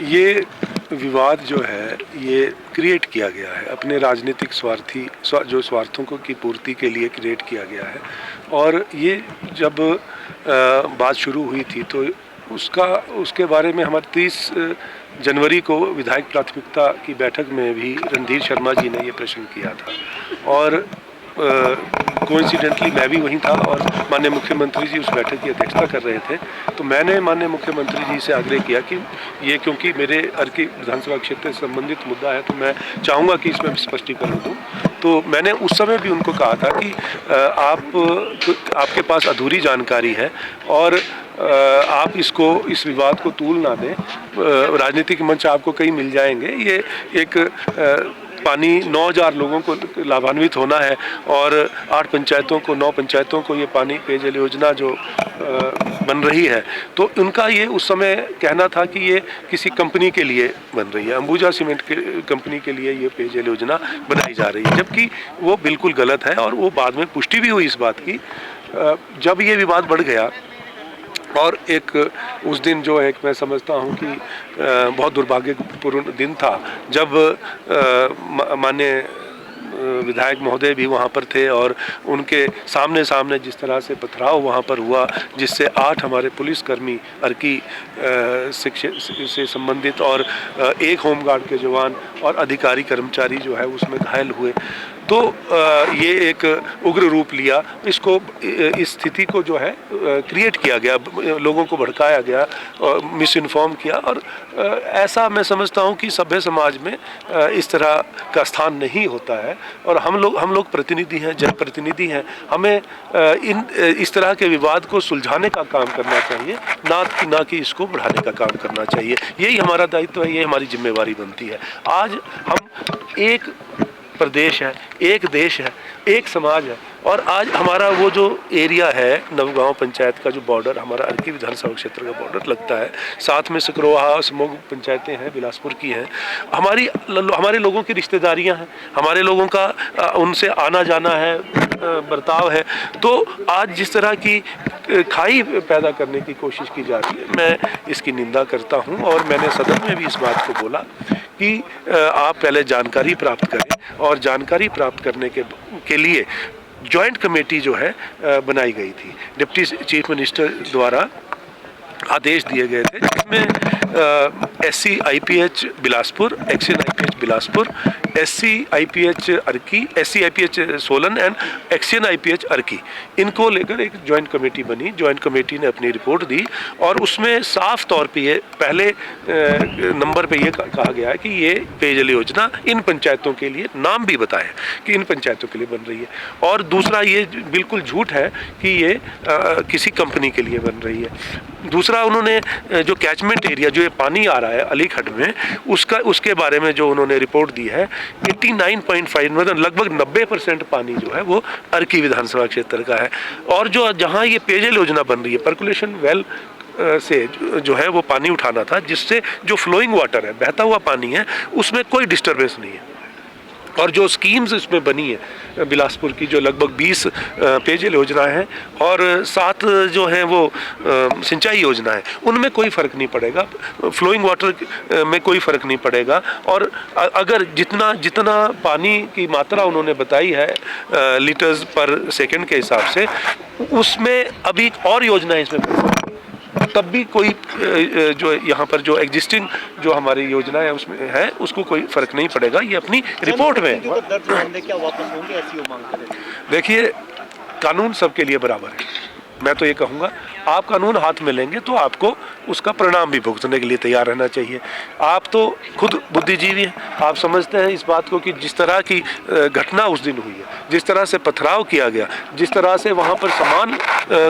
ये विवाद जो है ये क्रिएट किया गया है अपने राजनीतिक जो स्वार्थों की पूर्ति के लिए क्रिएट किया गया है। और ये जब बात शुरू हुई थी तो उसके बारे में हमारे 30 जनवरी को विधायक प्राथमिकता की बैठक में भी रणधीर शर्मा जी ने ये प्रश्न किया था और कोइंसिडेंटली मैं भी वहीं था और माननीय मुख्यमंत्री जी उस बैठक की अध्यक्षता कर रहे थे। तो मैंने माननीय मुख्यमंत्री जी से आग्रह किया कि ये क्योंकि मेरे अर्की विधानसभा क्षेत्र से संबंधित मुद्दा है तो मैं चाहूँगा कि इसमें स्पष्टीकरण दूँ। तो मैंने उस समय भी उनको कहा था कि आपके पास अधूरी जानकारी है और आप इस विवाद को तूल ना दें। राजनीतिक मंच आपको कहीं मिल जाएंगे। ये एक पानी 9000 लोगों को लाभान्वित होना है और 9 पंचायतों को ये पानी पेयजल योजना जो बन रही है तो उनका ये उस समय कहना था कि ये किसी कंपनी के लिए बन रही है, अंबुजा सीमेंट कंपनी के लिए ये पेयजल योजना बनाई जा रही है, जबकि वो बिल्कुल गलत है। और वो बाद में पुष्टि भी हुई इस बात की जब ये विवाद बढ़ गया। और उस दिन जो है मैं समझता हूँ कि बहुत दुर्भाग्यपूर्ण दिन था जब माननीय विधायक महोदय भी वहाँ पर थे और उनके सामने जिस तरह से पथराव वहाँ पर हुआ जिससे 8 हमारे पुलिसकर्मी अर्की से संबंधित और 1 होमगार्ड के जवान और अधिकारी कर्मचारी जो है उसमें घायल हुए। तो ये एक उग्र रूप लिया। इस स्थिति को जो है क्रिएट किया गया, लोगों को भड़काया गया और मिस इन्फॉर्म किया। और ऐसा मैं समझता हूँ कि सभ्य समाज में इस तरह का स्थान नहीं होता है। और हम लोग प्रतिनिधि हैं, जनप्रतिनिधि हैं। हमें इस तरह के विवाद को सुलझाने का काम करना चाहिए, ना कि इसको बढ़ाने का काम करना चाहिए। यही हमारा दायित्व है, ये हमारी जिम्मेवारी बनती है। आज हम एक प्रदेश है, एक देश है, एक समाज है। और आज हमारा वो जो एरिया है नवगांव पंचायत का जो बॉर्डर हमारा अर्की विधानसभा क्षेत्र का बॉर्डर लगता है, साथ में सकरोहा समोग पंचायतें हैं, बिलासपुर की हैं। हमारे लोगों की रिश्तेदारियां हैं, हमारे लोगों का उनसे आना जाना है, बर्ताव है। तो आज जिस तरह की खाई पैदा करने की कोशिश की जा रही है, मैं इसकी निंदा करता हूं। और मैंने सदन में भी इस बात को बोला कि आप पहले जानकारी प्राप्त करें और जानकारी प्राप्त करने के लिए जॉइंट कमेटी जो है बनाई गई थी। डिप्टी चीफ मिनिस्टर द्वारा आदेश दिए गए थे जिसमें SC-IPH Bilaspur, XN-IPH Bilaspur, SC-IPH Arki, SC-IPH Solan and XN-IPH Arki, इनको लेकर एक जॉइंट कमेटी बनी। जॉइंट कमेटी ने अपनी रिपोर्ट दी और उसमें साफ तौर पे ये पहले नंबर पे ये कहा गया है कि ये पेयजल योजना इन पंचायतों के लिए, नाम भी बताया कि इन पंचायतों के लिए बन रही है। और दूसरा ये बिल्कुल झूठ है कि ये किसी कंपनी के लिए बन रही है। दूसरा उन्होंने जो कैचमेंट एरिया जो ये पानी आ रहा है अलीखड़ में उसके बारे में जो उन्होंने रिपोर्ट दी है 89.5 मतलब लगभग 90% पानी जो है वो अर्की विधानसभा क्षेत्र का है। और जहाँ ये पेयजल योजना बन रही है पर्कुलेशन वेल से जो है वो पानी उठाना था, जिससे जो फ्लोइंग वाटर है, बहता हुआ पानी है, उसमें कोई डिस्टर्बेंस नहीं है। और जो स्कीम्स इसमें बनी है बिलासपुर की जो लगभग 20 पेयजल योजना है और 7 जो है वो सिंचाई योजना है, उनमें कोई फ़र्क नहीं पड़ेगा, फ्लोइंग वाटर में कोई फ़र्क नहीं पड़ेगा। और अगर जितना पानी की मात्रा उन्होंने बताई है लीटर्स पर सेकंड के हिसाब से, उसमें अभी और योजनाएं इसमें तब भी कोई जो यहाँ पर जो एग्जिस्टिंग जो हमारी योजना है उसमें है उसको कोई फर्क नहीं पड़ेगा। ये अपनी रिपोर्ट में देखिए, कानून सबके लिए बराबर है। मैं तो ये कहूँगा आप कानून हाथ में लेंगे तो आपको उसका परिणाम भी भुगतने के लिए तैयार रहना चाहिए। आप तो खुद बुद्धिजीवी हैं, आप समझते हैं इस बात को कि जिस तरह की घटना उस दिन हुई है, जिस तरह से पथराव किया गया, जिस तरह से वहाँ पर सामान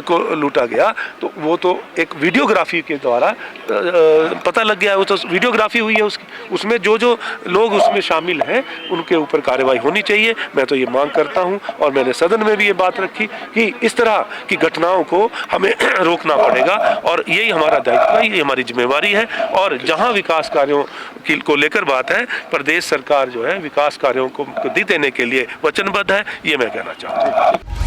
को लूटा गया, तो वो तो एक वीडियोग्राफी के द्वारा पता लग गया है। वो तो वीडियोग्राफी हुई है उसमें जो लोग उसमें शामिल हैं उनके ऊपर कार्रवाई होनी चाहिए। मैं तो ये मांग करता हूँ और मैंने सदन में भी ये बात रखी कि इस तरह की घटनाओं को हमें रोकना पड़ेगा और यही हमारा दायित्व है, ये हमारी जिम्मेवारी है। और जहां विकास कार्यों को लेकर बात है, प्रदेश सरकार जो है विकास कार्यों को गति देने के लिए वचनबद्ध है, ये मैं कहना चाहता हूँ।